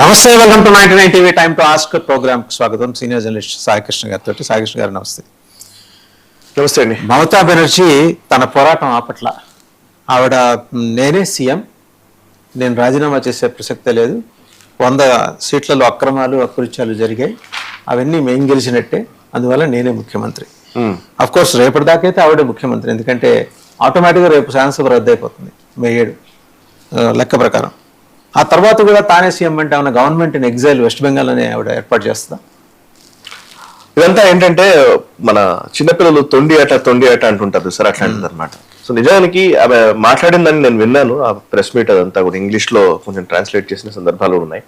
నమస్తే, welcome to 99 TV time to ask programme కి స్వాగతం. సీనియర్ జర్నలిస్ట్ సాయికృష్ణ గారితో. సాయికృష్ణ గారు నమస్తే. నమస్తే అండి. మమతా బెనర్జీ తన పోరాటం ఆపట్ల. ఆవిడ నేనే సీఎం, నేను రాజీనామా చేసే ప్రసక్తే లేదు, 100 సీట్లలో అక్రమాలు అకృత్యాలు జరిగాయి, అవన్నీ మేము గెలిచినట్టే, అందువల్ల నేనే ముఖ్యమంత్రి. అఫ్ కోర్స్ రేపటిదాకైతే ఆవిడే ముఖ్యమంత్రి, ఎందుకంటే ఆటోమేటిక్గా రేపు శాసనసభ రద్దు అయిపోతుంది మే 7 లెక్క ప్రకారం. ఆ తర్వాత కూడా తానే సీఎం అంటే ఏమన్నా government in exhale west Bengal అనే ఆవిడ ఏర్పాటు చేస్తుందా? ఇదంతా ఏంటంటే మన చిన్నపిల్లలు తొండి ఆట అంటుంటారు సార్, అట్లాంటిది అనమాట. సో నిజానికి ఆమె మాట్లాడిందని నేను విన్నాను, ఆ ప్రెస్ మీట్ అదంతా కూడా ఇంగ్లీష్ లో కొంచెం ట్రాన్స్లేట్ చేసిన సందర్భాలు ఉన్నాయి.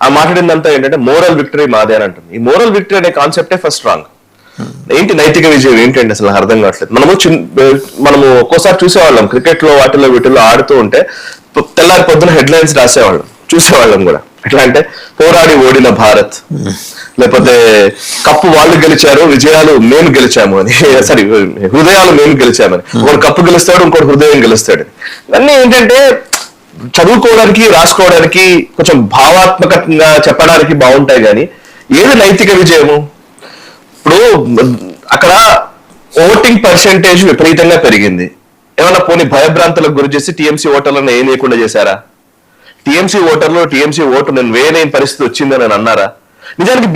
ఆ మాట్లాడిందంతా ఏంటంటే మోరల్ విక్టరీ మాదే అని అంటుంది. ఈ మోరల్ విక్టరీ అనే కాన్సెప్టే ఫస్ట్ రాంగ్. ఏంటి నైతిక విజయం ఏంటంటే అసలు అర్థం కావట్లేదు. మనము ఒక్కోసారి చూసేవాళ్ళం క్రికెట్ లో వాటిల్లో వీటిల్లో ఆడుతూ ఉంటే తెల్లారి పొద్దున హెడ్లైన్స్ రాసేవాళ్ళం, చూసేవాళ్ళం కూడా. ఎట్లా అంటే పోరాడి ఓడిన భారత్, లేకపోతే కప్పు వాళ్ళు గెలిచారు, విజయాలు మేము గెలిచాము అని, సారీ హృదయాలు మేము గెలిచామని. ఒకడు కప్పు గెలుస్తాడు, ఇంకోటి హృదయం గెలుస్తాడు. ఇవన్నీ ఏంటంటే చదువుకోవడానికి రాసుకోవడానికి కొంచెం భావాత్మకంగా చెప్పడానికి బాగుంటాయి, కానీ ఏది నైతిక విజయము? ఇప్పుడు అక్కడ ఓటింగ్ పర్సెంటేజ్ విపరీతంగా పెరిగింది. ఏమన్నా పోనీ భయభ్రాంతులకు గురి చేసి టీఎంసీ ఓటర్లను ఏం లేకుండా చేశారా? టీఎంసీ ఓటు నేను వేయలేని పరిస్థితి వచ్చిందని నేను అన్నారా? నిజానికి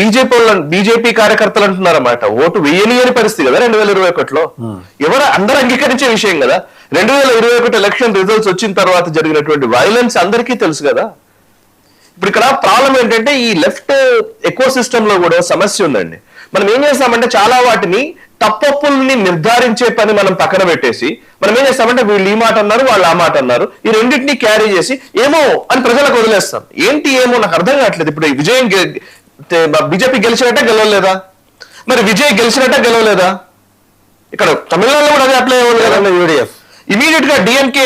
బీజేపీ కార్యకర్తలు అంటున్నారన్నమాట, ఓటు వేయని పరిస్థితి కదా 2021లో. ఎవరు అందరూ అంగీకరించే విషయం కదా. 2021 ఎలక్షన్ రిజల్ట్స్ వచ్చిన తర్వాత జరిగినటువంటి వైలెన్స్ అందరికీ తెలుసు కదా. ఇప్పుడు ఇక్కడ ప్రాబ్లం ఏంటంటే ఈ లెఫ్ట్ ఎకో సిస్టమ్ లో కూడా సమస్య ఉందండి. మనం ఏం చేస్తామంటే చాలా వాటిని తప్పొప్పుల్ని నిర్ధారించే పని మనం పక్కన పెట్టేసి మనం ఏం చేస్తామంటే వీళ్ళు ఈ మాట అన్నారు, వాళ్ళు ఆ మాట అన్నారు, ఈ రెండింటినీ క్యారీ చేసి ఏమో అని ప్రజలకు వదిలేస్తాం. ఏంటి ఏమో నాకు అర్థం కావట్లేదు. ఇప్పుడు విజయం బీజేపీ గెలిచినట్టే గెలవలేదా? మరి విజయ్ గెలిచినట్టే గెలవలేదా? ఇక్కడ తమిళనాడులో కూడా అదే అప్లై అవ్వాలి కదా. యూడిఎఫ్ ఇమీడియట్ గా డిఎంకే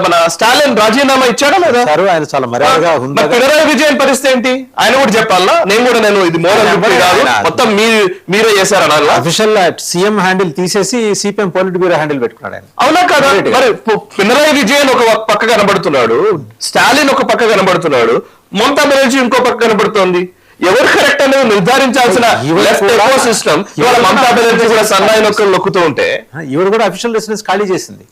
మన స్టాలిన్ రాజీనామా ఇచ్చాడా లేదా? ఆయన చాలా మర్యాదగా పినరాయి విజయన్ పరిస్థితి ఏంటి? ఆయన కూడా చెప్పాలా, నేను ఇది మోరల్ విక్టరీ కాదు, మొత్తం మీరే చేశారు. అఫీషియల్ సీఎం హ్యాండిల్ తీసేసి సిపిఎం పొలిట్ బ్యూరో హ్యాండిల్ పెట్టుకున్నాడు ఆయన. అవునా కదా? మరి పినరాయి విజయన్ ఒక పక్క కనబడుతున్నాడు, స్టాలిన్ ఒక పక్క కనబడుతున్నాడు, మమతా బెనర్జీ ఇంకో పక్క కనబడుతోంది. ఎవరు కరెక్ట్ అనేది నిర్ధారించాల్సిన సిస్టమ్ ఇవాళ మమతా బెనర్జీ కూడా సన్నాయి నొక్కుతూ ఉంటే ఈవిడ కూడా అఫీషియల్ రెసిడెన్స్ ఖాళీ చేసింది.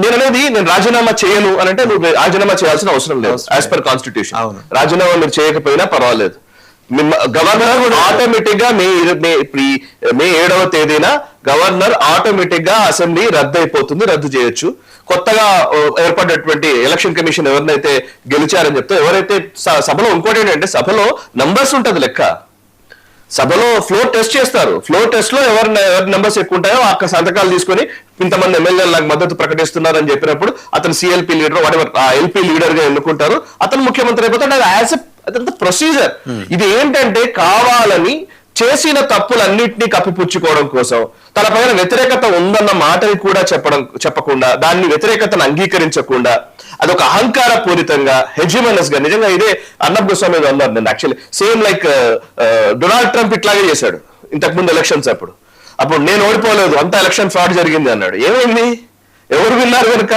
నేను రాజీనామా చేయను అని అంటే నువ్వు రాజీనామా చేయాల్సిన అవసరం లేదు. యాజ్ పర్ కాన్స్టిట్యూషన్ రాజీనామా మీరు చేయకపోయినా పర్వాలేదు. గవర్నర్ ఆటోమేటిక్ గా మే 7వ తేదీన గవర్నర్ ఆటోమేటిక్ గా అసెంబ్లీ రద్దు చేయొచ్చు. కొత్తగా ఏర్పడినటువంటి ఎలక్షన్ కమిషన్ ఎవరినైతే గెలిచారని చెప్తే ఎవరైతే సభలో ఇంకోటి ఏంటంటే సభలో నంబర్స్ ఉంటది లెక్క. సభలో ఫ్లోర్ టెస్ట్ చేస్తారు. ఫ్లోర్ టెస్ట్ లో ఎవరి నెంబర్స్ ఎక్కువ ఉంటాయో ఆ సంతకాలు తీసుకొని ఇంతమంది ఎమ్మెల్యేలు నాకు మద్దతు ప్రకటిస్తున్నారు అని చెప్పినప్పుడు అతను సిఎల్పీ లీడర్ వాటెవర్ ఆ ఎల్పీ లీడర్ గా ఎన్నుకుంటారు. అతను ముఖ్యమంత్రి అయిపోతాడు. అది యాజ్ అదంతా ప్రొసీజర్. ఇది ఏంటంటే కావాలని చేసిన తప్పులన్నింటినీ కప్పిపుచ్చుకోవడం కోసం తన పైన వ్యతిరేకత ఉందన్న మాటని కూడా చెప్పకుండా దాన్ని వ్యతిరేకతను అంగీకరించకుండా అదొక అహంకార పూరితంగా హెజిమనస్ గా నిజంగా ఇదే అర్నబ్ గోస్వామి అన్నారు. నేను actually same like Donald Trump ఇట్లాగే చేశాడు ఇంతకుముందు ఎలక్షన్స్. అప్పుడు నేను ఓడిపోలేదు, అంతా ఎలక్షన్ ఫ్రాడ్ జరిగింది అన్నాడు. ఏమైంది? ఎవరు విన్నారు కనుక?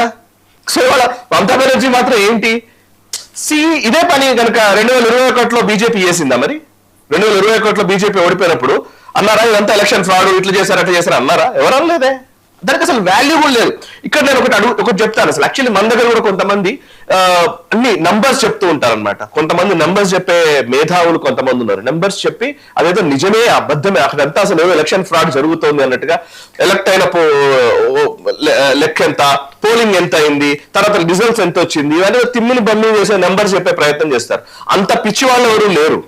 సో ఇవాళ మమతా బెనర్జీ మాత్రం ఏంటి ఇదే పని కనుక 2021లో బీజేపీ చేసిందా? మరి 2021లో బీజేపీ ఓడిపోయినప్పుడు అన్నారా ఇదంతా ఎలక్షన్ ఫ్రాడ్, ఇట్లా చేశారు అట్లా చేశారు అన్నారా? ఎవరు అనలేదే. దానికి అసలు వాల్యూ కూడా లేదు. ఇక్కడ నేను ఒకటి చెప్తాను. అసలు యాక్చువల్లీ మన దగ్గర కూడా కొంతమంది అన్ని నంబర్స్ చెప్తూ ఉంటారనమాట. కొంతమంది నంబర్స్ చెప్పే మేధావులు కొంతమంది ఉన్నారు. నంబర్స్ చెప్పి అదేదో నిజమే అబద్ధమే అక్కడంతా అసలు ఏదో ఎలక్షన్ ఫ్రాడ్ జరుగుతోంది అన్నట్టుగా ఎలక్ట్ అయిన లెక్క ఎంత, పోలింగ్ ఎంత అయింది, తర్వాత రిజల్ట్స్ ఎంత వచ్చింది, ఇవన్నీ తిమ్మిని బమ్మి చేసే నంబర్స్ చెప్పే ప్రయత్నం చేస్తారు. అంత పిచ్చి వాళ్ళు ఎవరు లేరు.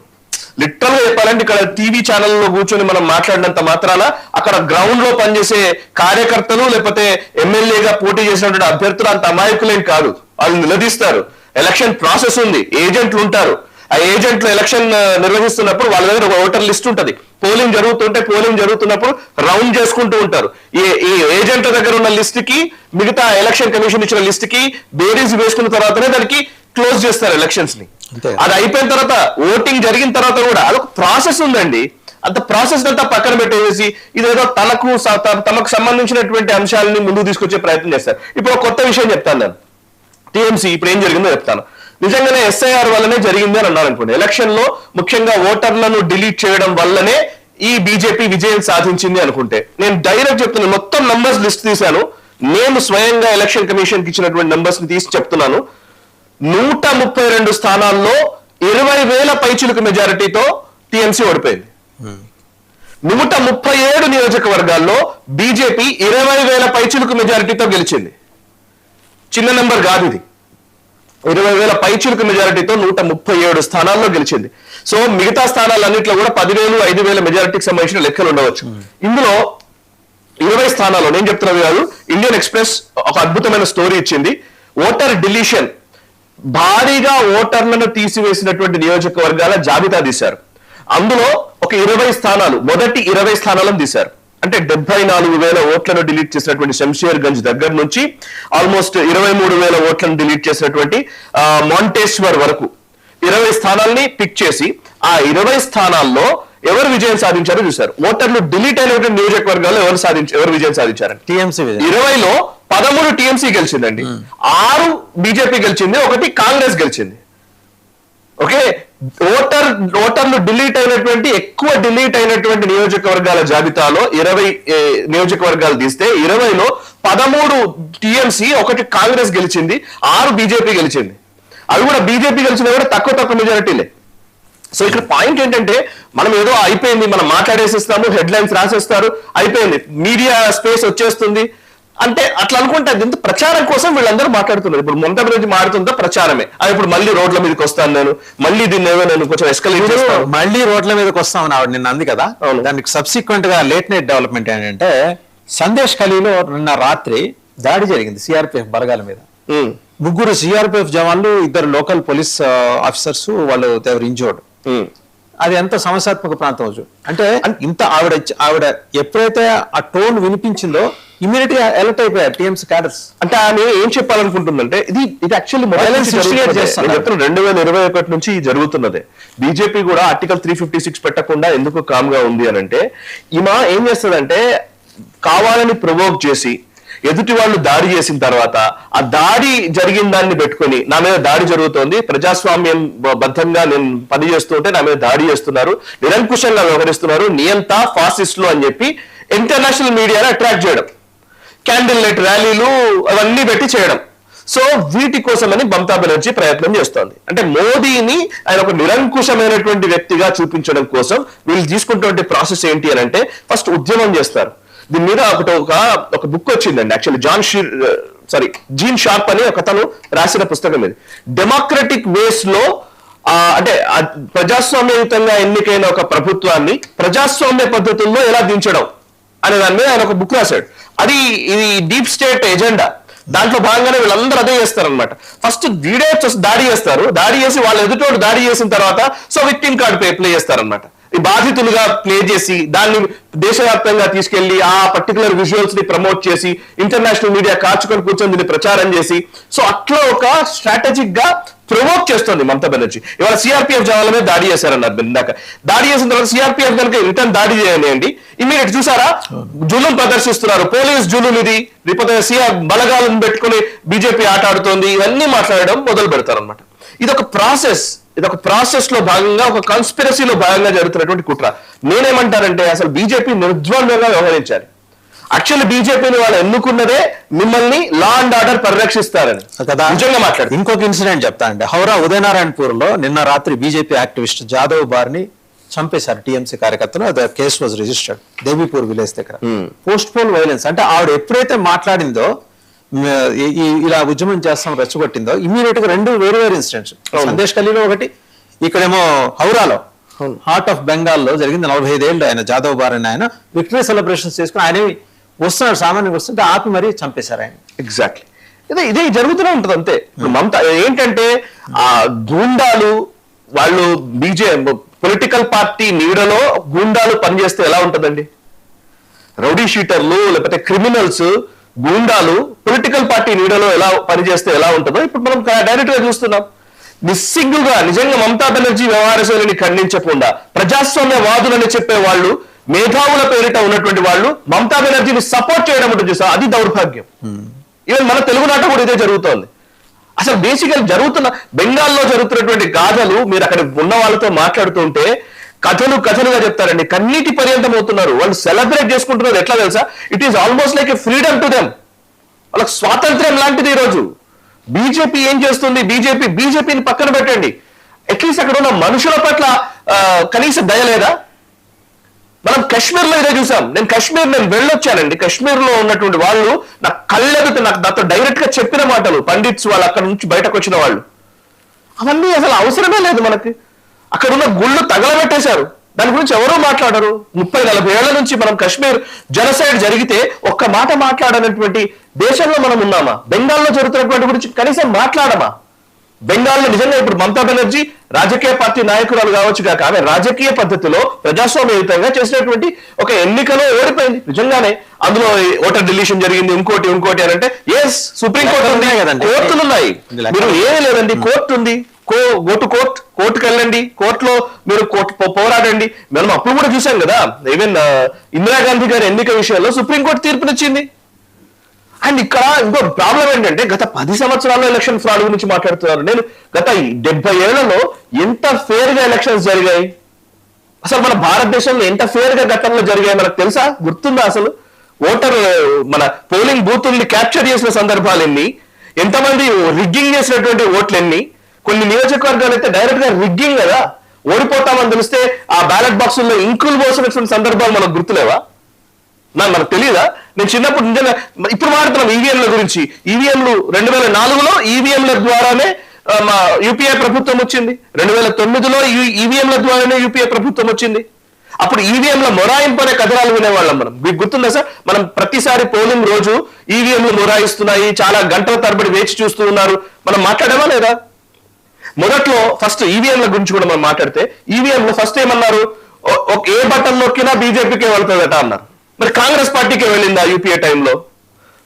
లిటరల్ గా చెప్పాలంటే ఇక్కడ టీవీ ఛానల్లో కూర్చొని మనం మాట్లాడినంత మాత్రాన అక్కడ గ్రౌండ్ లో పనిచేసే కార్యకర్తలు లేకపోతే ఎమ్మెల్యేగా పోటీ చేసినటువంటి అభ్యర్థులు అంత అమాయకులేం కాదు. వాళ్ళు నిలదీస్తారు. ఎలక్షన్ ప్రాసెస్ ఉంది, ఏజెంట్లు ఉంటారు. ఆ ఏజెంట్లు ఎలక్షన్ నిర్వహిస్తున్నప్పుడు వాళ్ళ దగ్గర ఒక ఓటర్ లిస్ట్ ఉంటుంది. పోలింగ్ జరుగుతున్నప్పుడు రౌండ్ చేసుకుంటూ ఉంటారు. ఈ ఏజెంట్ల దగ్గర ఉన్న లిస్ట్ కి మిగతా ఎలక్షన్ కమిషన్ ఇచ్చిన లిస్ట్ కి బేరీజ్ వేసుకున్న తర్వాతనే దానికి క్లోజ్ చేస్తారు ఎలక్షన్స్ ని. అది అయిపోయిన తర్వాత ఓటింగ్ జరిగిన తర్వాత కూడా అదొక ప్రాసెస్ ఉందండి. అంత ప్రాసెస్ అంతా పక్కన పెట్టేసి ఇదేదో తమకు సంబంధించినటువంటి అంశాలని ముందుకు తీసుకొచ్చే ప్రయత్నం చేస్తారు. ఇప్పుడు ఒక కొత్త విషయం చెప్తాను నేను. టీఎంసీ ఇప్పుడు ఏం జరిగిందో చెప్తాను. నిజంగానే ఎస్ఐఆర్ వల్లనే జరిగింది అని అన్నారు అనుకోండి. ఎలక్షన్ లో ముఖ్యంగా ఓటర్లను డిలీట్ చేయడం వల్లనే ఈ బీజేపీ విజయం సాధించింది అనుకుంటే, నేను డైరెక్ట్ చెప్తున్నాను, మొత్తం నంబర్స్ లిస్ట్ తీశాను, నేను స్వయంగా ఎలక్షన్ కమిషన్ కి ఇచ్చినటువంటి నంబర్స్ ని తీసి చెప్తున్నాను. 132 స్థానాల్లో 20,000 పైచులకు మెజారిటీతో టీఎంసీ ఓడిపోయింది. 137 నియోజకవర్గాల్లో బీజేపీ 20,000 పైచులకు మెజారిటీతో గెలిచింది. చిన్న నెంబర్ కాదు ఇది. 20,000 పైచులకు మెజారిటీతో 137 స్థానాల్లో గెలిచింది. సో మిగతా స్థానాలన్నింటిలో కూడా 10,000, 5,000 మెజారిటీకి సంబంధించిన లెక్కలు ఉండవచ్చు. ఇందులో 20 స్థానాల్లో నేను చెప్తున్నది కాదు, ఇండియన్ ఎక్స్ప్రెస్ ఒక అద్భుతమైన స్టోరీ ఇచ్చింది. ఓటర్ డిలీషన్, భారీగా ఓటర్లను తీసివేసినటువంటి నియోజకవర్గాల జాబితా తీశారు. అందులో ఒక 20 స్థానాలు, మొదటి 20 స్థానాలను తీశారు. అంటే 74,000 ఓట్లను డిలీట్ చేసినటువంటి శంషేర్ గంజ్ దగ్గర నుంచి ఆల్మోస్ట్ 23,000 ఓట్లను డిలీట్ చేసినటువంటి మాంటేశ్వర్ వరకు 20 స్థానాల్ని పిక్ చేసి ఆ 20 స్థానాల్లో ఎవరు విజయం సాధించారో చూశారు. ఓటర్లు డిలీట్ అయినటువంటి నియోజకవర్గాల్లో ఎవరు విజయం సాధించారండి? టీఎంసీ 20లో 13 టీఎంసీ గెలిచిందండి, 6 బీజేపీ గెలిచింది, 1 కాంగ్రెస్ గెలిచింది. ఓకే, ఓటర్లు డిలీట్ అయినటువంటి, ఎక్కువ డిలీట్ అయినటువంటి నియోజకవర్గాల జాబితాలో 20 నియోజకవర్గాలు తీస్తే 20లో 13 టీఎంసీ, 1 కాంగ్రెస్ గెలిచింది, 6 బీజేపీ గెలిచింది. అవి కూడా బీజేపీ గెలిచినా కూడా తక్కువ మెజారిటీలే. సో ఇక్కడ పాయింట్ ఏంటంటే, మనం ఏదో అయిపోయింది, మనం మాట్లాడేసిస్తాము, హెడ్లైన్స్ రాసేస్తారు, అయిపోయింది, మీడియా స్పేస్ వచ్చేస్తుంది అంటే అట్లా అనుకుంటే అది ప్రచారం కోసం వీళ్ళందరూ మాట్లాడుతున్నారు. ఇప్పుడు మమతా బెనర్జీ మాట్లాడుతుందో ప్రచారమే. అది ఇప్పుడు మళ్ళీ రోడ్ల మీదకి వస్తాను, నేను దీన్ని ఏదో నేను కొంచెం ఎస్కలేట్ చేస్తాను, మళ్ళీ రోడ్ల మీదకి వస్తామని ఆవిడ నిన్న అంది కదా. దానికి సబ్సిక్వెంట్ గా లేట్ నైట్ డెవలప్మెంట్ ఏంటంటే, సందేశ్ ఖలీలో నిన్న రాత్రి దాడి జరిగింది సిఆర్పిఎఫ్ బలగాల మీద. 3 సిఆర్పిఎఫ్ జవాన్లు, 2 లోకల్ పోలీస్ ఆఫీసర్స్, వాళ్ళు ఇంజోర్డ్. అది ఎంత సమస్యాత్మక ప్రాంతం అంటే ఇంత ఆవిడ ఎప్పుడైతే ఆ టోన్ వినిపించిందో ఇమీడియట్ గా అలర్ట్ అయిపోయారు టీఎంసీ క్యాడర్స్. అంటే ఆమె ఏం చెప్పాలనుకుంటుందంటే, ఇది యాక్చువల్లీ 2021 నుంచి జరుగుతున్నదే. బీజేపీ కూడా ఆర్టికల్ 356 పెట్టకుండా ఎందుకు కామ్ గా ఉంది అని అంటే, ఈమె ఏం చేస్తుందంటే కావాలని ప్రొవోక్ చేసి ఎదుటి వాళ్ళు దాడి చేసిన తర్వాత ఆ దాడి జరిగిన దాన్ని పెట్టుకొని, నా మీద దాడి జరుగుతోంది, ప్రజాస్వామ్యం బద్ధంగా నేను పనిచేస్తుంటే నా మీద దాడి చేస్తున్నారు, నిరంకుశంగా వ్యవహరిస్తున్నారు, నియంత ఫాసిస్టులు అని చెప్పి ఇంటర్నేషనల్ మీడియాలో అట్రాక్ట్ చేయడం, క్యాండిల్ లైట్ ర్యాలీలు అవన్నీ పెట్టి చేయడం. సో వీటి కోసమని మమతా బెనర్జీ ప్రయత్నం చేస్తోంది. అంటే మోదీని ఆయన ఒక నిరంకుశమైనటువంటి వ్యక్తిగా చూపించడం కోసం వీళ్ళు తీసుకుంటున్న ప్రాసెస్ ఏంటి అని అంటే, ఫస్ట్ ఉద్యమం చేస్తారు. దీని మీద ఒక బుక్ వచ్చిందండి, యాక్చువల్లీ జీన్ షార్ప్ అని ఒకతను రాసిన పుస్తకం ఇది. డెమోక్రటిక్ వేస్ లో అంటే ప్రజాస్వామ్యయుతంగా ఎన్నికైన ఒక ప్రభుత్వాన్ని ప్రజాస్వామ్య పద్ధతుల్లో ఎలా దించడం అనే దాని మీద ఆయన ఒక బుక్ రాశాడు. ఇది డీప్ స్టేట్ ఎజెండా. దాంట్లో భాగంగానే వీళ్ళందరూ అదే చేస్తారనమాట. ఫస్ట్ వీడే దాడి చేస్తారు, దాడి చేసి వాళ్ళ ఎదుటోడు దాడి చేసిన తర్వాత సో విక్టిమ్ కార్డ్ ప్లే చేస్తారనమాట. ఈ బాధితులుగా ప్లే చేసి దాన్ని దేశవ్యాప్తంగా తీసుకెళ్లి ఆ పర్టికులర్ విజువల్స్ ని ప్రమోట్ చేసి ఇంటర్నేషనల్ మీడియా కాచుకొని కూర్చొని దీన్ని ప్రచారం చేసి, సో అట్లా ఒక స్ట్రాటజిక్ గా ప్రమోట్ చేస్తుంది మమతా బెనర్జీ. ఇవాళ సిఆర్పిఎఫ్ జవాన్ల మీద దాడి చేశారన్నారు. ఇందాక దాడి చేసిన తర్వాత సిఆర్పిఎఫ్ కనుక రిటర్న్ దాడి చేయండి, ఇమీడియట్ చూసారా జులుం ప్రదర్శిస్తున్నారు, పోలీస్ జులుం, ఇది లేకపోతే బలగాలను పెట్టుకుని బీజేపీ ఆట ఆడుతోంది, ఇవన్నీ మాట్లాడడం మొదలు పెడతారు అనమాట. ఇదొక ప్రాసెస్ లో భాగంగా, ఒక కాన్స్పిరసీలో భాగంగా జరుగుతున్నటువంటి కుట్ర. నేనేమంటానంటే, అసలు బీజేపీ నిర్ద్వంద్వంగా వ్యవహరించాలి. యాక్చువల్లీ బీజేపీని వాళ్ళు ఎన్నుకున్నదే మిమ్మల్ని లా అండ్ ఆర్డర్ పరిరక్షిస్తారని కదా. నిజంగా మాట్లాడు. ఇంకొక ఇన్సిడెంట్ చెప్తా అండి. హౌరా ఉదయనారాయణపూర్ లో నిన్న రాత్రి బీజేపీ యాక్టివిస్ట్ జాదవ్ బార్ని చంపేశారు టీఎంసీ కార్యకర్తలు. అది కేసు వాజ్ రిజిస్టర్డ్ దేవీపూర్ విలేజ్ దగ్గర. పోస్ట్ పోల్ వైలెన్స్ అంటే ఆవిడ ఎప్పుడైతే మాట్లాడిందో, ఇలా ఉద్యమం చేస్తాం రెచ్చగొట్టిందో, ఇమీడియట్ గా 2 వేరు ఇన్సిడెంట్స్. సందేశ్ ఖలీలో ఒకటి, ఇక్కడేమో హౌరాలో హార్ట్ ఆఫ్ బెంగాల్లో జరిగింది. 45 ఏళ్ళు ఆయన జాదవ్ బార్ అని ఆయన విక్టరీ సెలబ్రేషన్స్ చేసుకుని ఆయన వస్తున్నాడు, సామాన్యంగా వస్తుంటే ఆపి మరీ చంపేశారు ఆయన. ఎగ్జాక్ట్లీ ఇదే జరుగుతూనే ఉంటుంది అంతే. మమతా ఏంటంటే ఆ గూండాలు వాళ్ళు పొలిటికల్ పార్టీ నీడలో గూండాలు పనిచేస్తే ఎలా ఉంటుందండి? రౌడీ షీటర్లు లేకపోతే క్రిమినల్స్, గూండాలు పొలిటికల్ పార్టీ నీడలో ఎలా పనిచేస్తే ఎలా ఉంటుందో ఇప్పుడు మనం డైరెక్ట్ గా చూస్తున్నాం. నిస్సిగ్గుగా నిజంగా మమతా బెనర్జీ వ్యవహార శైలిని ఖండించకుండా ప్రజాస్వామ్యవాదులని చెప్పే వాళ్ళు, మేధావుల పేరిట ఉన్నటువంటి వాళ్ళు మమతా బెనర్జీని సపోర్ట్ చేయడం ఉంటుంది చూసా, అది దౌర్భాగ్యం. ఈవెన్ మన తెలుగునాట కూడా ఇదే జరుగుతోంది. అసలు బేసికల్ జరుగుతున్న బెంగాల్లో జరుగుతున్నటువంటి గాథలు మీరు అక్కడ ఉన్న వాళ్ళతో మాట్లాడుతుంటే కథలుగా చెప్తారండి. కన్నీటి పర్యంతం అవుతున్నారు. వాళ్ళు సెలబ్రేట్ చేసుకుంటున్నారు. ఎట్లా తెలుసా? It is almost like a freedom to them. వాళ్ళకి స్వాతంత్ర్యం లాంటిది ఈ రోజు. బీజేపీ ఏం చేస్తుంది? బీజేపీని పక్కన పెట్టండి, అట్లీస్ట్ అక్కడ ఉన్న మనుషుల పట్ల కనీస దయ లేదా? మనం కాశ్మీర్ లో ఇదే చూసాం. నేను వెళ్ళొచ్చానండి. కాశ్మీర్ లో ఉన్నటువంటి వాళ్ళు నా కళ్ళెదుట నాకు నాతో డైరెక్ట్ గా చెప్పిన మాటలు, పండిట్స్ వాళ్ళు అక్కడ నుంచి బయటకు వచ్చిన వాళ్ళు, అవన్నీ అసలు అవసరమే లేదు మనకి. అక్కడ ఉన్న గుళ్ళు తగలబెట్టేశారు. దాని గురించి ఎవరూ మాట్లాడరు. 30-40 ఏళ్ల నుంచి మనం కాశ్మీర్ జనసైడ్ జరిగితే ఒక్క మాట మాట్లాడనటువంటి దేశంలో మనం ఉన్నామా? బెంగాల్లో జరుగుతున్నటువంటి గురించి కనీసం మాట్లాడమా? బెంగాల్లో నిజంగా ఇప్పుడు మమతా బెనర్జీ రాజకీయ పార్టీ నాయకురాలు కావచ్చు కాక ఆమె రాజకీయ పద్ధతిలో ప్రజాస్వామ్యయుతంగా చేసినటువంటి ఒక ఎన్నికలో ఓడిపోయింది నిజంగానే. అందులో ఓటర్ డిలీషన్ జరిగింది, ఇంకోటి అని అంటే ఎస్, సుప్రీంకోర్టు ఉంది కదండి, కోర్టులు ఉన్నాయి. మీరు ఏమీ లేదండి, కోర్టు ఉంది. గో టు కోర్టుకు వెళ్ళండి, కోర్టులో మీరు పోరాడండి. మనం అప్పుడు కూడా చూసాం కదా, ఈవెన్ ఇందిరాగాంధీ గారి ఎన్నిక విషయంలో సుప్రీంకోర్టు తీర్పునిచ్చింది. అండ్ ఇక్కడ ఇంకో ప్రాబ్లం ఏంటంటే గత 10 సంవత్సరాల్లో ఎలక్షన్ ఫ్రాడ్ గురించి మాట్లాడుతున్నారు. నేను గత 70 ఏళ్లలో ఎంత ఫేర్ గా ఎలక్షన్స్ జరిగాయి, అసలు మన భారతదేశంలో ఎంత ఫేర్ గా గతంలో జరిగాయి మనకు తెలుసా? గుర్తుందా? అసలు ఓటర్ మన పోలింగ్ బూతుల్ని క్యాప్చర్ చేసిన సందర్భాలు ఎన్ని, ఎంతమంది రిగ్గింగ్ చేసినటువంటి ఓట్లు ఎన్ని? కొన్ని నియోజకవర్గాలు అయితే డైరెక్ట్ గా రిగ్గింగ్ కదా, ఓడిపోతామని తెలిస్తే ఆ బ్యాలెట్ బాక్సుల్లో ఇంకులు పోసినటువంటి సందర్భాలు మనకు గుర్తులేవా? మనకు తెలియదా? నేను చిన్నప్పుడు నిజంగా ఇప్పుడు మాట్లాడుతున్నాం ఈవీఎంల గురించి. ఈవీఎంలు 2004లో ఈవీఎంల ద్వారానే మా యూపీఏ ప్రభుత్వం వచ్చింది. 2009లో ఈవీఎంల ద్వారానే యూపీఏ ప్రభుత్వం వచ్చింది. అప్పుడు ఈవీఎంల మొరాయింపు అనే కథనాలు వినేవాళ్ళం మనం. మీకు గుర్తుందా సార్? మనం ప్రతిసారి పోలింగ్ రోజు ఈవీఎంలు మొరాయిస్తున్నాయి, చాలా గంటల తరబడి వేచి చూస్తూ ఉన్నారు. మనం మాట్లాడామా లేదా? మొదట్లో ఫస్ట్ ఈవీఎంల గురించి కూడా మనం మాట్లాడితే ఈవీఎంలో ఫస్ట్ ఏమన్నారు? ఏ బటన్ నొక్కినా బీజేపీకే వెళ్తుందట అన్నారు. మరి కాంగ్రెస్ పార్టీకి వెళ్ళిందా యూపీఏ టైంలో?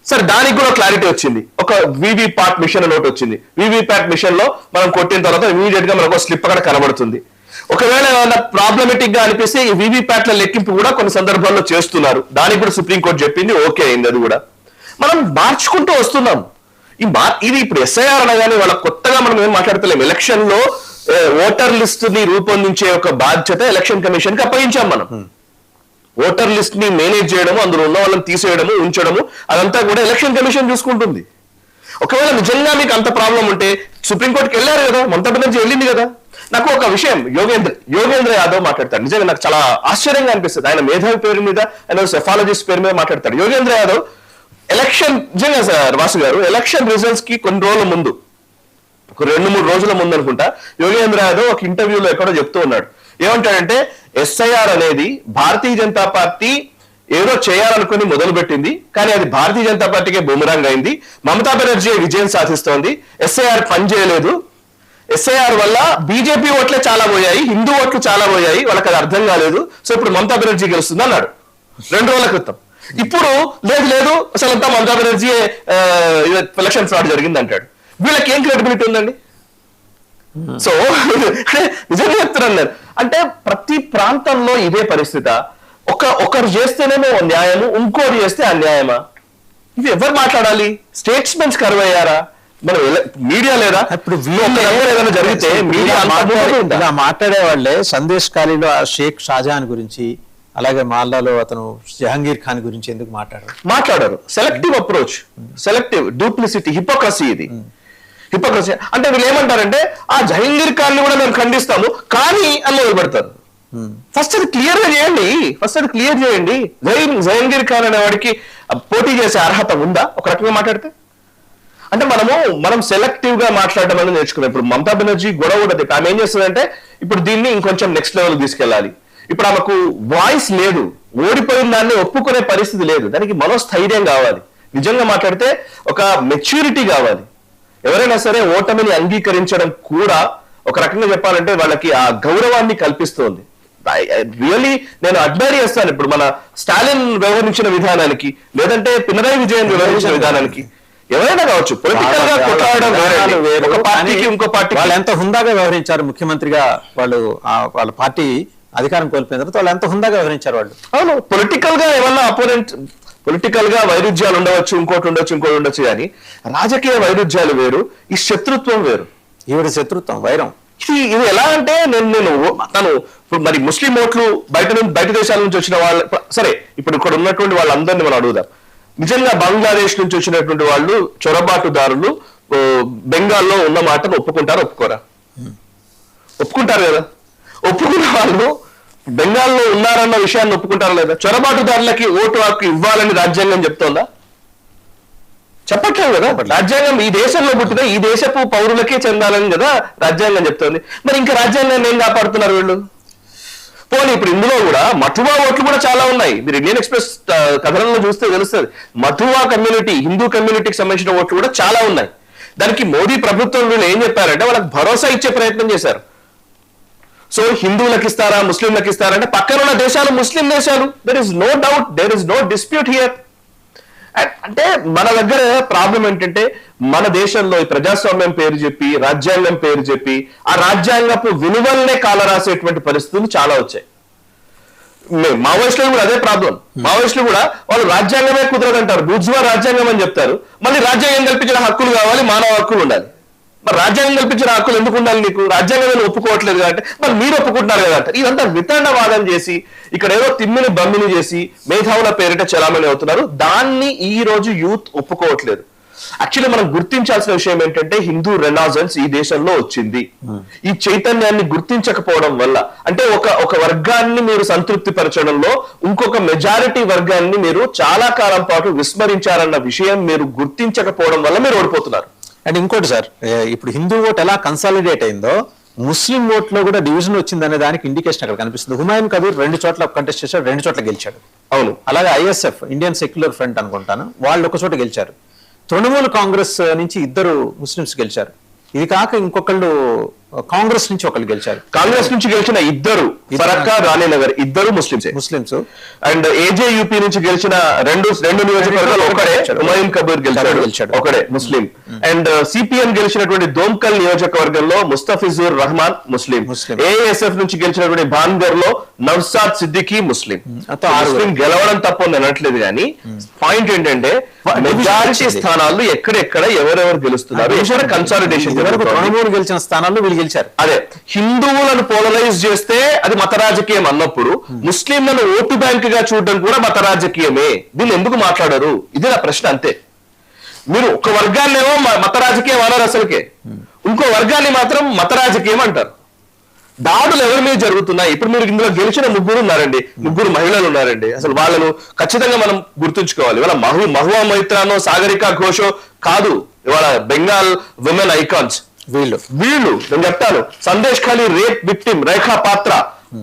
సరే, దానికి కూడా క్లారిటీ వచ్చింది. ఒక వీవీప్యాట్ మిషన్ నోట్ వచ్చింది. వీవీప్యాట్ మిషన్ లో మనం కొట్టిన తర్వాత ఇమీడియట్ గా మనకు స్లిప్ అక్కడ కనబడుతుంది. ఒకవేళ ఏమైనా ప్రాబ్లమేటిక్ గా అనిపిస్తే ఈ వీవీప్యాట్ల లెక్కింపు కూడా కొన్ని సందర్భాల్లో చేస్తున్నారు. దానికి కూడా సుప్రీంకోర్టు చెప్పింది, ఓకే అయింది. అది కూడా మనం మార్చుకుంటూ వస్తున్నాం. ఇది ఇప్పుడు ఎస్ఐఆర్ అనగానే వాళ్ళ కొత్తగా మనం ఏం మాట్లాడతలేం. ఎలక్షన్ లో ఓటర్ లిస్ట్ ని రూపొందించే ఒక బాధ్యత ఎలక్షన్ కమిషన్ కి అప్పగించాం మనం. ఓటర్ లిస్ట్ ని మేనేజ్ చేయడము, అందులో ఉన్న వాళ్ళని తీసేయడము, ఉంచడము, అదంతా కూడా ఎలక్షన్ కమిషన్ చూసుకుంటుంది. ఒకవేళ నిజంగా మీకు అంత ప్రాబ్లం ఉంటే సుప్రీంకోర్టుకి వెళ్ళారు కదా, మమతా బెనర్జీ వెళ్ళింది కదా. నాకు ఒక విషయం యోగేంద్ర యాదవ్ మాట్లాడతాడు. నిజంగా నాకు చాలా ఆశ్చర్యంగా అనిపిస్తుంది. ఆయన మేధావి పేరు మీద, ఆయన సెఫాలజిస్ట్ పేరు మీద మాట్లాడతాడు. యోగేంద్ర యాదవ్ ఎలక్షన్, నిజంగా సార్ వాసు గారు, ఎలక్షన్ రిజల్ట్స్ కి కొన్ని రోజుల ముందు, ఒక 2-3 రోజుల ముందు అనుకుంటా, యోగేంద్ర యాదవ్ ఒక ఇంటర్వ్యూలో ఎక్కడో చెప్తూ ఉన్నాడు. ఏమంటాడంటే ఎస్ఐఆర్ అనేది భారతీయ జనతా పార్టీ ఏదో చేయాలనుకుని మొదలుపెట్టింది, కానీ అది భారతీయ జనతా పార్టీకే బూమరాంగ్ అయింది. మమతా బెనర్జీ విజయం సాధిస్తోంది. ఎస్ఐఆర్ పనిచేయలేదు. ఎస్ఐఆర్ వల్ల బీజేపీ ఓట్లే చాలా పోయాయి, హిందూ ఓట్లు చాలా పోయాయి, వాళ్ళకి అది అర్థం కాలేదు. సో ఇప్పుడు మమతా బెనర్జీ గెలుస్తుంది అన్నాడు 2 రోజుల క్రితం. ఇప్పుడు లేదు అసలు అంతా మమతా బెనర్జీ ఎలక్షన్ ఫ్రాడ్ జరిగింది అంటాడు. వీళ్ళకి ఏం క్రెడిబిలిటీ ఉందండి? సో నిజంగా చెప్తున్నాను నేను. అంటే ప్రతి ప్రాంతంలో ఇదే పరిస్థితి. ఒకరు చేస్తేనేమో న్యాయము, ఇంకోటి చేస్తే అన్యాయమా? ఇది ఎవరు మాట్లాడాలి? స్టేట్స్మెన్స్ కరువయ్యారా? మనం మీడియా లేదా? ఇప్పుడు ఏదైనా జరిగితే మీడియా ఇలా మాట్లాడే వాళ్ళే సందేశ్ ఖాళీలో షేక్ షాజహాన్ గురించి, అలాగే మాల్లాలో అతను జహాంగీర్ ఖాన్ గురించి ఎందుకు మాట్లాడరు? Selective approach, selective duplicity, hypocrisy. ఇది హిపోక్రసీ. అంటే వీళ్ళు ఏమంటారంటే ఆ జహంగీర్ ఖాన్ ని కూడా మేము ఖండిస్తాము కానీ అని మొదలుపెడతారు. ఫస్ట్ అది క్లియర్ చేయండి. జహంగీర్ ఖాన్ అనే వాడికి పోటీ చేసే అర్హత ఉందా ఒక రకంగా మాట్లాడితే? అంటే మనం సెలెక్టివ్ గా మాట్లాడడం అనేది నేర్చుకున్నాం. ఇప్పుడు మమతా బెనర్జీ గొడవ కూడా ఆమె ఏం చేస్తుందంటే ఇప్పుడు దీన్ని ఇంకొంచెం నెక్స్ట్ లెవెల్ తీసుకెళ్ళాలి. ఇప్పుడు ఆమెకు వాయిస్ లేదు, ఓడిపోయిన దాన్ని ఒప్పుకునే పరిస్థితి లేదు. దానికి మనోస్థైర్యం కావాలి. నిజంగా మాట్లాడితే ఒక మెచ్యూరిటీ కావాలి. ఎవరైనా సరే ఓటమిని అంగీకరించడం కూడా ఒక రకంగా చెప్పాలంటే వాళ్ళకి ఆ గౌరవాన్ని కల్పిస్తోంది. రియల్లీ నేను అడ్మైర్ చేస్తాను ఇప్పుడు మన స్టాలిన్ వ్యవహరించిన విధానానికి, లేదంటే పినరాయి విజయన్ వ్యవహరించిన విధానానికి. ఎవరైనా కావచ్చు, పొలిటికల్ గా కొట్లాడడం ఒక పార్టీకి ఇంకో పార్టీ. వాళ్ళు ఎంత హుందాగా వ్యవహరించారు ముఖ్యమంత్రిగా. వాళ్ళ పార్టీ అధికారం కోల్పోయిన తర్వాత వాళ్ళు ఎంత హుందాగా వ్యవహరించారు వాళ్ళు. అవును, పొలిటికల్ గా ఏమన్నా అపోనెంట్ పొలిటికల్ గా వైరుధ్యాలు ఉండవచ్చు, ఇంకోటి ఉండొచ్చు కానీ రాజకీయ వైరుధ్యాలు వేరు, ఈ శత్రుత్వం వేరు. ఈవిడ శత్రుత్వం, వైరం. ఇది ఎలా అంటే తను ఇప్పుడు మరి ముస్లిం ఓట్లు బయట దేశాల నుంచి వచ్చిన వాళ్ళు, సరే ఇప్పుడు ఇక్కడ ఉన్నటువంటి వాళ్ళందరినీ మనం అడుగుదాం. నిజంగా బంగ్లాదేశ్ నుంచి వచ్చినటువంటి వాళ్ళు చొరబాటుదారులు బెంగాల్లో ఉన్న మాటను ఒప్పుకోరా? ఒప్పుకుంటారు కదా. ఒప్పుకున్న వాళ్ళు బెంగాల్లో ఉన్నారన్న విషయాన్ని ఒప్పుకుంటారా లేదా? చొరబాటుదారులకి ఓటు హక్కు ఇవ్వాలని రాజ్యాంగం చెప్తోందా? చెప్పట్లేదు కదా. రాజ్యాంగం ఈ దేశంలో పుట్టిన ఈ దేశపు పౌరులకే చెందాలని కదా రాజ్యాంగం చెప్తోంది. మరి ఇంకా రాజ్యాంగాన్ని ఏం కాపాడుతున్నారు వీళ్ళు? పోనీ ఇప్పుడు ఇందులో కూడా మథువా ఓట్లు కూడా చాలా ఉన్నాయి. మీరు ఇండియన్ ఎక్స్ప్రెస్ కథనంలో చూస్తే తెలుస్తుంది. మథువా కమ్యూనిటీ, హిందూ కమ్యూనిటీకి సంబంధించిన ఓట్లు కూడా చాలా ఉన్నాయి. దానికి మోదీ ప్రభుత్వం వీళ్ళు ఏం చెప్పారంటే వాళ్ళకి భరోసా ఇచ్చే ప్రయత్నం చేశారు. సో హిందువులకు ఇస్తారా, ముస్లింలకు ఇస్తారా అంటే పక్కనున్న దేశాలు ముస్లిం దేశాలు. There is no doubt, there is no dispute here. అంటే మన దగ్గర ప్రాబ్లం ఏంటంటే మన దేశంలో ఈ ప్రజాస్వామ్యం పేరు చెప్పి, రాజ్యాంగం పేరు చెప్పి, ఆ రాజ్యాంగపు విలువలనే కాలరాసేటువంటి పరిస్థితులు చాలా వచ్చాయి. మావోయిస్టులు కూడా అదే ప్రాబ్లం. మావోయిస్టులు కూడా వాళ్ళు రాజ్యాంగమే కుదరదంటారు, బూర్జువా రాజ్యాంగం అని చెప్తారు. మళ్ళీ రాజ్యాంగం కల్పించిన హక్కులు కావాలి, మానవ హక్కులు ఉండాలి. మరి రాజ్యాంగం కల్పించిన హక్కులు ఎందుకు ఉండాలి నీకు? రాజ్యాంగం ఒప్పుకోవట్లేదు కాబట్టి మరి మీరు ఒప్పుకుంటున్నారు కదా అంటారు. ఇదంతా వితండవాదం చేసి ఇక్కడ ఏదో తిమ్మిని బమ్మిని చేసి మేధావుల పేరిట చలామణి అవుతున్నారు. దాన్ని ఈ రోజు యూత్ ఒప్పుకోవట్లేదు. యాక్చువల్లీ మనం గుర్తించాల్సిన విషయం ఏంటంటే హిందూ రెనాజన్స్ ఈ దేశంలో వచ్చింది. ఈ చైతన్యాన్ని గుర్తించకపోవడం వల్ల, అంటే ఒక వర్గాన్ని మీరు సంతృప్తి పరచడంలో ఇంకొక మెజారిటీ వర్గాన్ని మీరు చాలా కాలం పాటు విస్మరించారన్న విషయం మీరు గుర్తించకపోవడం వల్ల మీరు ఓడిపోతున్నారు. అండ్ ఇంకోటి సార్, ఇప్పుడు హిందూ ఓట్ ఎలా కన్సాలిడేట్ అయిందో ముస్లిం ఓట్ లో కూడా డివిజన్ వచ్చిందనే దానికి ఇండికేషన్ అక్కడ కనిపిస్తుంది. హుమాయూన్ కబీర్ 2 చోట్ల కంటెస్ట్ చేశాడు, 2 చోట్ల గెలిచాడు. అవును. అలాగే ISF, ఇండియన్ సెక్యులర్ ఫ్రంట్ అనుకుంటాను, వాళ్ళు ఒక చోట గెలిచారు. తృణమూల్ కాంగ్రెస్ నుంచి 2 ముస్లిమ్స్ గెలిచారు. ఇది కాక ఇంకొకళ్ళు కాంగ్రెస్ నుంచి ఒకళ్ళు గెలిచారు. కాంగ్రెస్ నుంచి గెలిచిన 2 Farakka, Raninagar, 2 Muslims. And AJUP నుంచి గెలిచిన 2 నియోజకవర్గాలు ఒకడే హుమాయూన్ కబీర్ గెలిచాడు, ఒకడే ముస్లిం. అండ్ CPM గెలిచినటువంటి దోమ్కల్ నియోజకవర్గంలో ముస్తఫిజుర్ రహమాన్ ముస్లిం. AASF నుంచి గెలిచినటువంటి భాన్గర్ లో నవ్సాద్ సిద్దికీ ముస్లిం. గెలవడం తప్ప అనట్లేదు కానీ పాయింట్ ఏంటంటే మెజారిటీ స్థానాలు ఎక్కడెక్కడ ఎవరెవరు గెలుస్తున్నారు, కన్సాలిడేషన్ గెలిచిన స్థానాల్లో వీళ్ళు గెలిచారు. అదే హిందువులను పోలరైజ్ చేస్తే అది మత రాజకీయం అన్నప్పుడు ముస్లింలను ఓటు బ్యాంక్ గా చూడడం కూడా మత రాజకీయమే. దీన్ని ఎందుకు మాట్లాడరు? ఇది నా ప్రశ్న, అంతే. మీరు ఒక వర్గాన్ని ఏమో మత రాజకీయం అన్నారు అసలుకే, ఇంకో వర్గాన్ని మాత్రం మత రాజకీయం అంటారు. దాడులు ఎవరి మీద జరుగుతున్నాయి? ఇప్పుడు మీరు ఇందులో గెలిచిన 3 ఉన్నారండి, 3 మహిళలు ఉన్నారండి. అసలు వాళ్ళను ఖచ్చితంగా మనం గుర్తుంచుకోవాలి. ఇవాళ మహువా మొయిత్రానో సాగరికా ఘోషో కాదు, ఇవాళ బెంగాల్ విమెన్ ఐకాన్స్ వీళ్ళు. నేను చెప్తాను, సందేశ్ ఖాళీ రేప్ విక్టిమ్ రేఖా పాత్ర,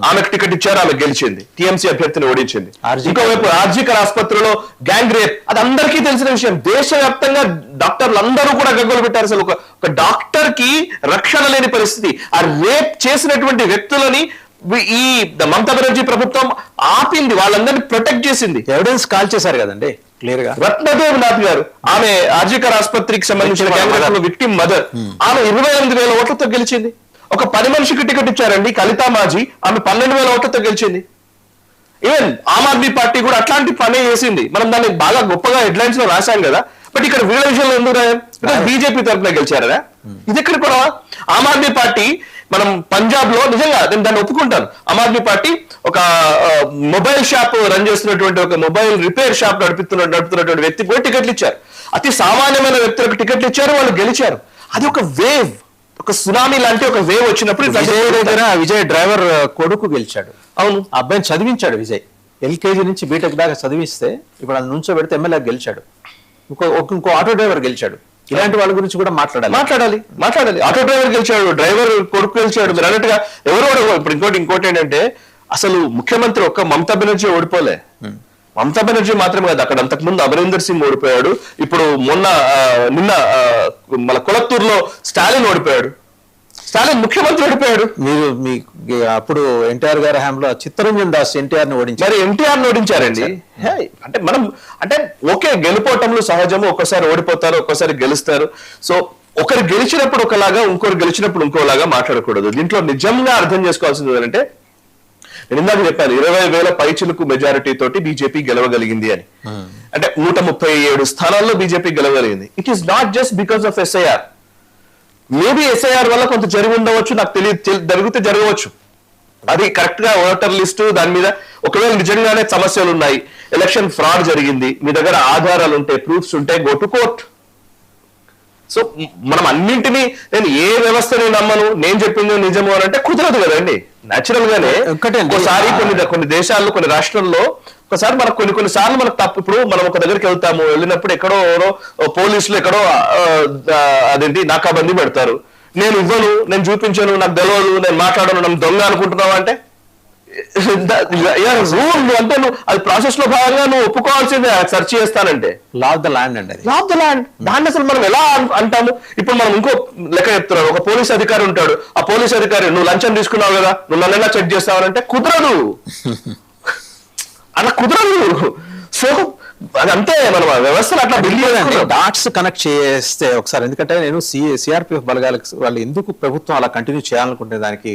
ఆమెకు టికెట్ ఇచ్చారు, ఆమె గెలిచింది, TMC అభ్యర్థిని ఓడించింది. ఇంకోవైపు ఆర్జీకర్ ఆసుపత్రిలో గ్యాంగ్ రేప్, అది అందరికీ తెలిసిన విషయం. దేశవ్యాప్తంగా డాక్టర్లు అందరూ కూడా గగ్గోలు పెట్టారు. అసలు ఒక డాక్టర్ కి రక్షణ లేని పరిస్థితి. ఆ రేప్ చేసినటువంటి వ్యక్తులని ఈ మమతా బెనర్జీ ప్రభుత్వం ఆపింది, వాళ్ళందరినీ ప్రొటెక్ట్ చేసింది. ఎవిడెన్స్ కాల్ చేశారు కదండి క్లియర్ గా. రత్నదేవ్ నాథ్ గారు, ఆమె ఆర్జీకర్ ఆసుపత్రికి సంబంధించిన విక్టిమ్ మదర్, ఆమె 28,000 ఓట్లతో గెలిచింది. ఒక 10 మనిషికి టికెట్ ఇచ్చారండి, కవితా మాజీ, ఆమె 12,000 ఓట్లతో గెలిచింది. ఈవెన్ ఆమ్ ఆద్మీ పార్టీ కూడా అట్లాంటి పనే చేసింది. మనం దాన్ని బాగా గొప్పగా హెడ్లైన్స్ లో రాశాం కదా. బట్ ఇక్కడ వీళ్ళ విషయంలో ఎందుకు రాయాలి? బీజేపీ తరఫున గెలిచారా? ఇది ఎక్కడ కూడా ఆమ్ ఆద్మీ పార్టీ, మనం పంజాబ్ లో నిజంగా నేను దాన్ని ఒప్పుకుంటాను. ఆమ్ ఆద్మీ పార్టీ ఒక మొబైల్ షాప్ రన్ చేస్తున్నటువంటి, ఒక మొబైల్ రిపేర్ షాప్ నడుపుతున్నటువంటి వ్యక్తికి కూడా టికెట్లు ఇచ్చారు. అతి సామాన్యమైన వ్యక్తులకు టికెట్లు ఇచ్చారు, వాళ్ళు గెలిచారు. అది ఒక వేవ్, ఒక సునామీ లాంటి ఒక వేవ్ వచ్చినప్పుడు విజయ్ డ్రైవర్ కొడుకు గెలిచాడు. అవును, అబ్బాయిని చదివించాడు విజయ్. LKG నుంచి బీటెక్ దాకా చదివిస్తే ఇప్పుడు అది నుంచో పెడితే ఎమ్మెల్యే గెలిచాడు. ఇంకో ఆటో డ్రైవర్ గెలిచాడు. ఇలాంటి వాళ్ళ గురించి కూడా మాట్లాడాలి. ఆటో డ్రైవర్ గెలిచాడు, డ్రైవర్ కొడుకు గెలిచాడు. మీరు అన్నట్టుగా ఎవరు ఇప్పుడు ఇంకోటి ఏంటంటే అసలు ముఖ్యమంత్రి ఒక్క మమతా బెనర్జీ ఓడిపోలే. మమతా బెనర్జీ మాత్రమే కాదు, అక్కడ అంతకుముందు అమరీందర్ సింగ్ ఓడిపోయాడు. ఇప్పుడు నిన్న మన కొలత్తూరులో స్టాలిన్ ఓడిపోయాడు. స్టాలిన్ ముఖ్యమంత్రి ఓడిపోయాడు. మీరు అప్పుడు ఎన్టీఆర్ గారి హయాంలో చిత్తరంజన్ దాస్ ఎన్టీఆర్ ని ఓడించారు. మరి ఎన్టీఆర్ ని ఓడించారండి. అంటే ఓకే, గెలుపోవటంలో సహజము. ఒక్కోసారి ఓడిపోతారు, ఒక్కోసారి గెలుస్తారు. సో ఒకరు గెలిచినప్పుడు ఒకలాగా, ఇంకొకరు గెలిచినప్పుడు ఇంకోలాగా మాట్లాడకూడదు. దీంట్లో నిజంగా అర్థం చేసుకోవాల్సింది ఏంటంటే నేను ఇందాక చెప్పాను 20,000 పైచిలకు మెజారిటీ తోటి బీజేపీ గెలవగలిగింది అని. అంటే 137 స్థానాల్లో బీజేపీ గెలవగలిగింది. It is not just because of SIR. Maybe SIR వల్ల కొంత జరిగి ఉండవచ్చు, నాకు తెలియదు, జరిగితే జరగవచ్చు. అది కరెక్ట్ గా ఓటర్ లిస్టు దాని మీద ఒకవేళ నిజంగానే సమస్యలు ఉన్నాయి, ఎలక్షన్ ఫ్రాడ్ జరిగింది, మీ దగ్గర ఆధారాలు ఉంటాయి, ప్రూఫ్స్ ఉంటాయి, గో టు కోర్ట్. సో మనం అన్నింటినీ నేను ఏ వ్యవస్థని నమ్మను, నేను చెప్పింది నిజము అని అంటే కుదరదు కదండి. న్యాచురల్ గానే ఒకసారి కొన్ని దేశాల్లో కొన్ని రాష్ట్రాల్లో ఒకసారి మనకు కొన్ని సార్లు మనకు తప్పు. ఇప్పుడు మనం ఒక దగ్గరికి వెళ్తాము, వెళ్ళినప్పుడు ఎక్కడో ఎవరో పోలీసులు ఎక్కడో అదేంటి నాకాబందీ పెడతారు, నేను ఇవ్వను, నేను చూపించాను, నాకు తెలియదు, నేను మాట్లాడను, నన్ను దొంగ అనుకుంటున్నావు అంటే రూల్ అంటే నువ్వు అది ప్రాసెస్ లో భాగంగా నువ్వు ఒప్పుకోవాల్సిందే. సెర్చ్ చేస్తానంటే లా ఆఫ్ ద ల్యాండ్ అండి, అది లా ఆఫ్ ద ల్యాండ్. దాన్ని అసలు మనం ఎలా అంటాము? ఇప్పుడు మనం ఇంకో లెక్క చెప్తున్నాడు, ఒక పోలీస్ అధికారి ఉంటాడు, ఆ పోలీస్ అధికారి నువ్వు లంచం తీసుకున్నావు కదా, నువ్వు నన్ను ఎలా చెక్ చేస్తావనంటే కుదరదు, అలా కుదరదు. సో అదంతే, మనం వ్యవస్థలు అట్లా డాట్స్ కనెక్ట్ చేస్తే ఒకసారి. ఎందుకంటే నేను సిఆర్పిఎఫ్ బలగాలకు వాళ్ళు ఎందుకు ప్రభుత్వం అలా కంటిన్యూ చేయాలనుకుంటే దానికి